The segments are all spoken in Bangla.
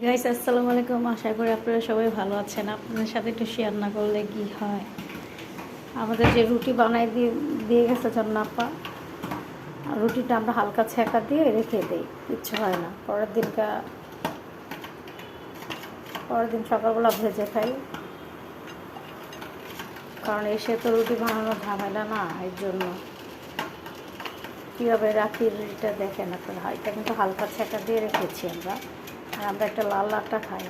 গাইস আসসালামু আলাইকুম। আশা করি আপনারা সবাই ভালো আছেন। আপনাদের সাথে একটু শেয়ার না করলে কি হয়। আমাদের যে রুটি বানাই দিয়ে গেছে জন্নাপ্পা, রুটিটা আমরা হালকা ছেঁকা দিয়ে রেখে দিই, কিচ্ছু হয় না। পরের দিন সকালবেলা ভেজে খাই, কারণ এসে তো রুটি বানানোর ঝামেলা না, এর জন্য কীভাবে রাখি রুটিটা দেখেন আপনারা। এটা কিন্তু হালকা ছেঁকা দিয়ে রেখেছি আমরা, আর আমরা একটা লাল আটা খাই।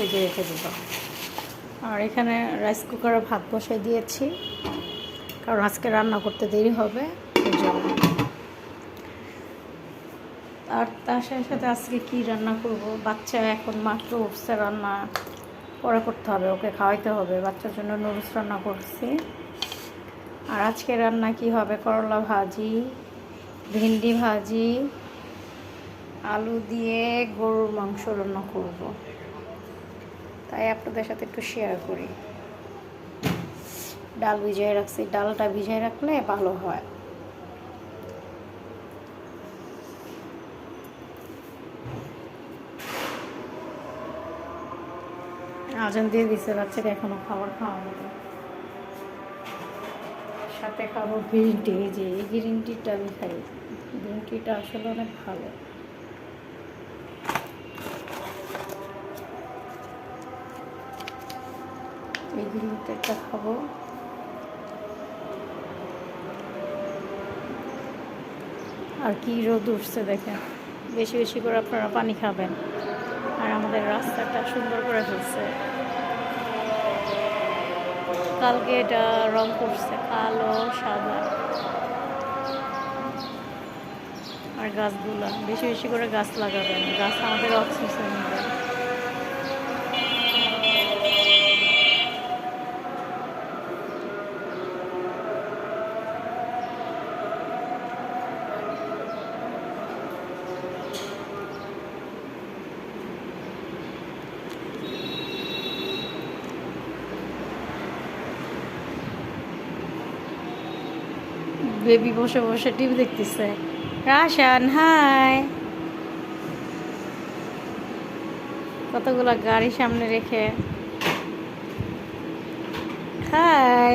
এই যে রেখে দেব। আর এখানে রাইস কুকারে ভাত বসাই দিয়েছি, কারণ আজকে রান্না করতে দেরি হবে এই জন্য। আর তার সাথে সাথে আজকে কী রান্না করব, বাচ্চা এখন মাত্র উঠছে, রান্না পরে করতে হবে, ওকে খাওয়াইতে হবে। বাচ্চার জন্য নুডলস রান্না করছি। আর আজকে রান্না কি হবে, করলা ভাজি, ভেন্ডি ভাজি, আলু দিয়ে গরুর মাংস রান্না করব, তাই আপনাদের সাথে একটু শেয়ার করি। ডাল ভিজিয়ে রাখছি, ডালটা ভিজিয়ে রাখলে ভালো হয়। আজান দিয়ে দিচ্ছে, বাচ্চাকে এখনো খাবার খাওয়ানো। সাথে খাবো গ্রিন টি। যে এই গ্রিন টিটা আমি খাই, গ্রিন টিটা আসলে অনেক ভালো। এই গ্রিন টিটা খাবো। আর কি রোদ উঠছে দেখেন। বেশি বেশি করে আপনারা পানি খাবেন। আর আমাদের রাস্তাটা সুন্দর করে ফেলছে, কালকে এটা রং করছে কালো সাদা। আর গাছগুলা বেশি বেশি করে গাছ লাগাবেন, গাছ আমাদের অক্সিজেন দেয়। বেবি বসে বসে টিভি দেখতেছে। রাশান হাই। কতগুলো গাড়ি সামনে রেখে হাই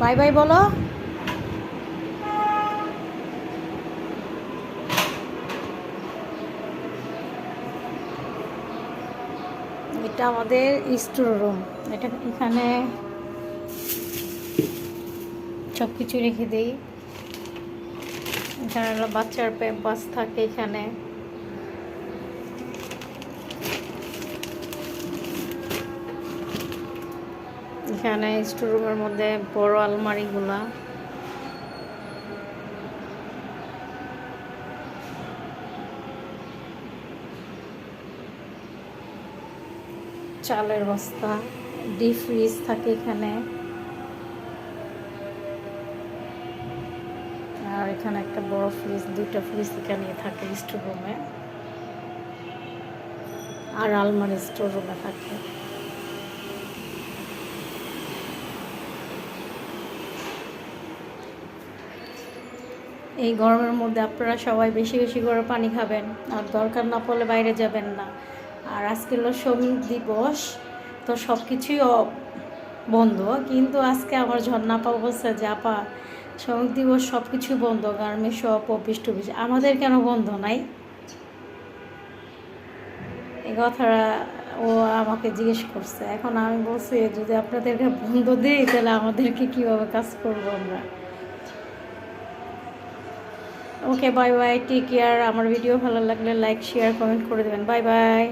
বাই বাই বলো। এটা আমাদের স্টোর রুম। এখানে সব কিছু রেখে দিই। এখানে বাচ্চার প্যাম্পাস থাকে এখানে। এখানে স্টোর রুমের মধ্যে বড় আলমারিগুলা, চালের বস্তা, ডিপ ফ্রিজ থাকে এখানে। আর এখানে একটা বড় ফ্রিজ, দুইটা ফ্রিজ এখানে থাকে স্টোর রুমে। আর আলমারি স্টোর রুমে থাকে। এই গরমের মধ্যে আপনারা সবাই বেশি বেশি করে পানি খাবেন, আর দরকার না পড়লে বাইরে যাবেন না। আর আজকে হলো শ্রমিক দিবস, তো সব কিছুই বন্ধ, কিন্তু আজকে আমার ঝর্ণা আপা বলছে যে আপা শ্রমিক দিবস সব কিছুই বন্ধ, গার্মেন্টস সব অফিস টফিস, আমাদের কেন বন্ধ নাই? এই কথাটা ও আমাকে জিজ্ঞেস করছে। এখন আমি বলছি যদি আপনাদেরকে বন্ধ দিই তাহলে আমাদেরকে কীভাবে কাজ করবো আমরা। Okay bye bye, take care. আমার ভিডিও ভালো লাগলে লাইক শেয়ার কমেন্ট করে দেবেন। Bye by.